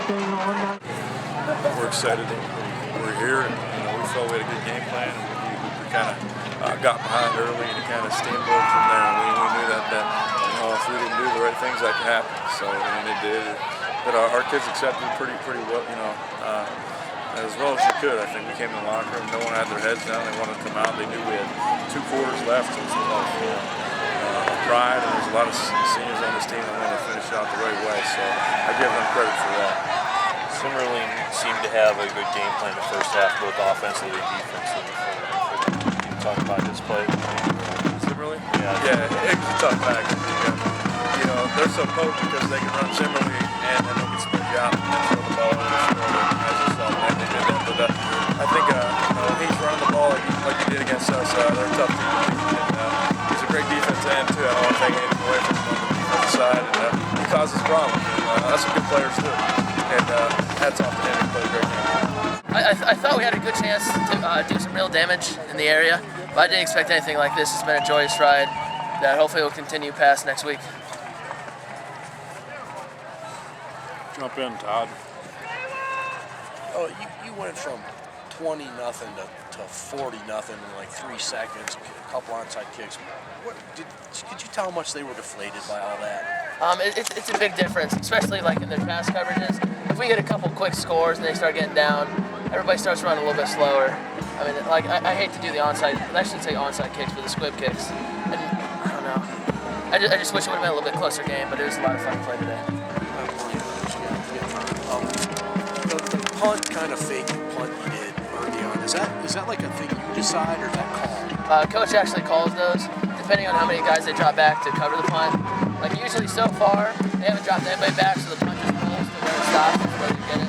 We're excited that we're here, and we felt we had a good game plan. We kind of got behind early and kind of steamrolled from there. And we knew that if we didn't do the right things, that could happen. So it did. But our kids accepted it pretty well, as well as you could. I think we came in the locker room, no one had their heads down. They wanted to come out. They knew we had 2 quarters left. It was pride, and there's a lot of seniors on this team that want to finish it out the right way. So I give them credit for that. Similarly, seemed to have a good game plan the first half, both offensively and defensively. You talk about this play. Similarly? Yeah, it's a tough pack. They're so potent because they can run similarly and then they can split you out and throw the ball over the shoulder as you saw. And they did that. But I think when he's running the ball like he did against us, they're a tough team to beat. And he's a great defensive end too. I don't want to take anything away from him on the defensive side. And he causes problems. That's some good players too. And hats off to him. He played a great game. I thought we had a good chance to do some real damage in the area, but I didn't expect anything like this. It's been a joyous ride that hopefully will continue past next week. Jump in, Todd. Oh, you went from 20-0 to 40-0 in like 3 seconds, a couple onside kicks. Could you tell how much they were deflated by all that? It's a big difference, especially like in their pass coverages. If we get a couple quick scores and they start getting down, everybody starts running a little bit slower. I mean, like I hate to do the onside. I shouldn't say onside kicks, but the squib kicks. And I don't know. I just wish it would have been a little bit closer game, but it was a lot of fun to play today. The punt kind of fake punt you did early on. Is that like a thing you decide or is that called? Coach actually calls those, depending on how many guys they drop back to cover the punt. Like usually so far, they haven't dropped anybody back, so the punt just rolls to where it stops before they get it.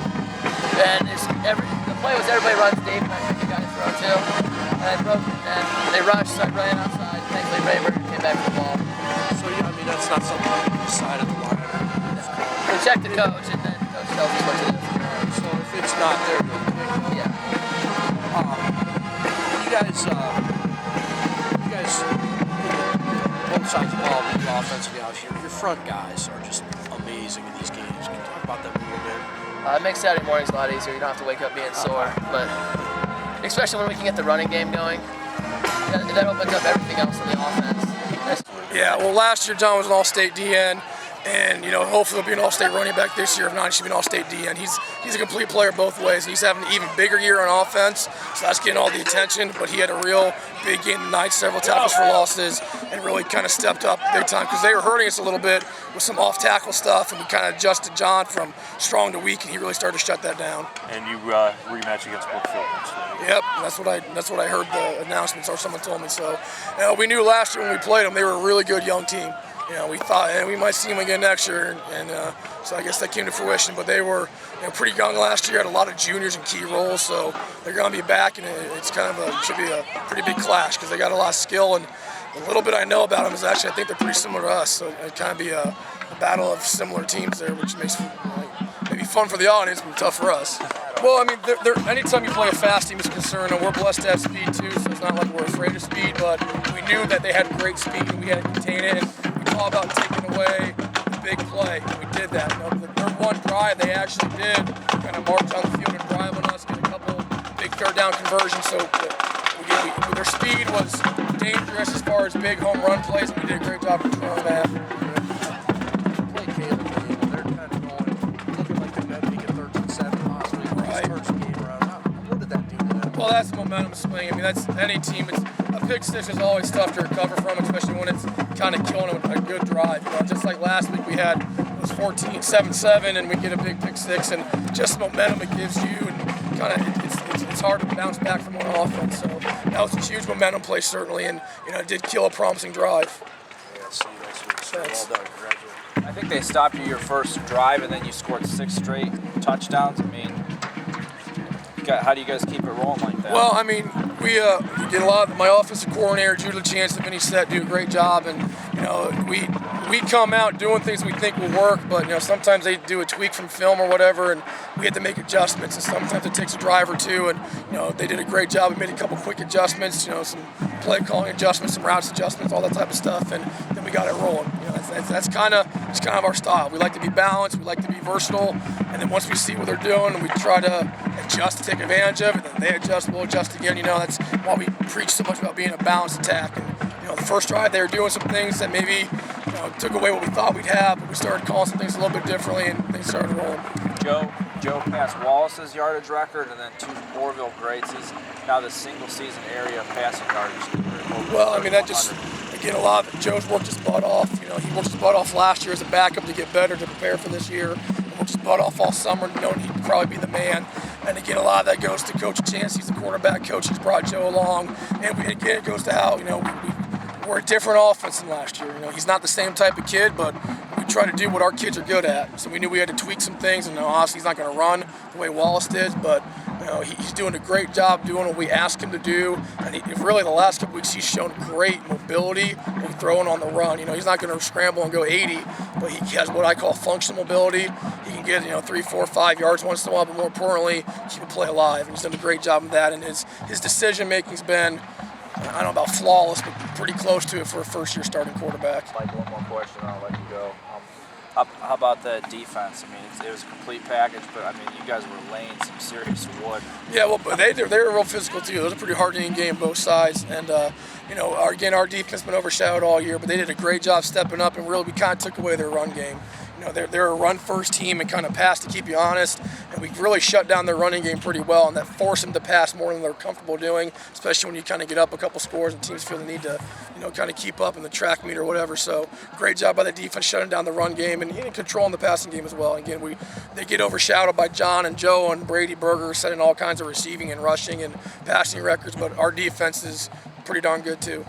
And the play was everybody runs deep, and I think they got his throw too. And I broke it, and they rushed, so I ran outside. Thankfully, Rayburn came back for the ball. So yeah, I mean that's not something you decide at the line. We check the coach, and then coach tells us what to do. So if it's not there, Yeah. You guys, both sides of the ball, the offensive guys, your front guys are just amazing in these games. Can you talk about that a little bit? It makes Saturday mornings a lot easier. You don't have to wake up being sore, but especially when we can get the running game going, that opens up everything else in the offense. Yeah, well, last year John was an All-State DN, and hopefully he'll be an All-State running back this year. If not, he should be an All-State DN. He's a complete player both ways. He's having an even bigger year on offense, so that's getting all the attention. But he had a real big game tonight, several tackles for losses, and really kind of stepped up big time because they were hurting us a little bit with some off-tackle stuff, and we kind of adjusted John from strong to weak, and he really started to shut that down. And you rematch against Brookfield next week. Yep, that's what I heard the announcements or someone told me. So we knew last year when we played them, they were a really good young team. We thought we might see them again next year, and so I guess that came to fruition. But they were pretty young last year, had a lot of juniors in key roles, so they're going to be back, and it's should be a pretty big clash because they got a lot of skill. And the little bit I know about them is actually I think they're pretty similar to us, so it kind of be a battle of similar teams there, which makes maybe fun for the audience, but tough for us. Well, I mean, anytime you play a fast team is a concern, and we're blessed to have speed too, so it's not like we're afraid of speed, but we knew that they had great speed and we had to contain it, and we all about taking away the big play, and we did that. Their one drive they actually did kind of march on the field and drive on us, get a couple big third down conversions, so their speed was dangerous as far as big home run plays, and we did a great job controlling that. Well, that's momentum swing. I mean, that's any team. A pick six is always tough to recover from, especially when it's kind of killing them a good drive. Just like last week, we had it was 14-7-7, and we get a big pick six, and just the momentum it gives you, and kind of it's hard to bounce back from on offense. So that was a huge momentum play, certainly, and it did kill a promising drive. Yeah, see you next week. So well done. Congratulations. I think they stopped you your first drive, and then you scored 6 straight touchdowns. I mean, how do you guys keep it rolling like that? Well, I mean, we get a lot of my offensive coordinator, Julie Chance, and Vinny Sett do a great job, and we come out doing things we think will work, but sometimes they do a tweak from film or whatever, and we have to make adjustments, and sometimes it takes a drive or two, and they did a great job. We made a couple quick adjustments, some play calling adjustments, some routes adjustments, all that type of stuff, and then we got it rolling. that's kind of our style. We like to be balanced. We like to be versatile. And then once we see what they're doing, we try to adjust to take advantage of it. Then they adjust, we'll adjust again. That's why we preach so much about being a balanced attack. And the first drive they were doing some things that maybe took away what we thought we'd have, but we started calling some things a little bit differently, and things started rolling. Joe passed Wallace's yardage record and then 2 Orville greats. He's now the single season area passing yardage. Well, that just, again, a lot of it. Joe's worked his butt off. He worked his butt off last year as a backup to get better, to prepare for this year. He worked his butt off all summer, knowing he'd probably be the man. And again, a lot of that goes to Coach Chance. He's the quarterback coach. He's brought Joe along. And again, it goes to how, we're a different offense than last year. He's not the same type of kid, but we try to do what our kids are good at. So we knew we had to tweak some things, and obviously he's not going to run the way Wallace did, but he's doing a great job doing what we asked him to do. And really the last couple weeks he's shown great mobility when throwing on the run. He's not going to scramble and go 80, but he has what I call functional mobility. He can get 3, 4, 5 yards once in a while, but more importantly, keep a play alive. And he's done a great job of that, and his decision making's been, I don't know about flawless, but pretty close to it for a first-year starting quarterback. Like, one more question, and I'll let you go. How about the defense? It was a complete package, but you guys were laying some serious wood. Yeah, well, but they were real physical too. It was a pretty hard-hitting game both sides, and our defense has been overshadowed all year, but they did a great job stepping up, and really we kind of took away their run game. They're a run-first team and kind of pass to keep you honest, and we really shut down their running game pretty well, and that forced them to pass more than they're comfortable doing, especially when you kind of get up a couple scores and teams feel the need to, kind of keep up in the track meet or whatever. So great job by the defense shutting down the run game and controlling the passing game as well. And again, they get overshadowed by John and Joe and Brady Berger setting all kinds of receiving and rushing and passing records, but our defense is pretty darn good too.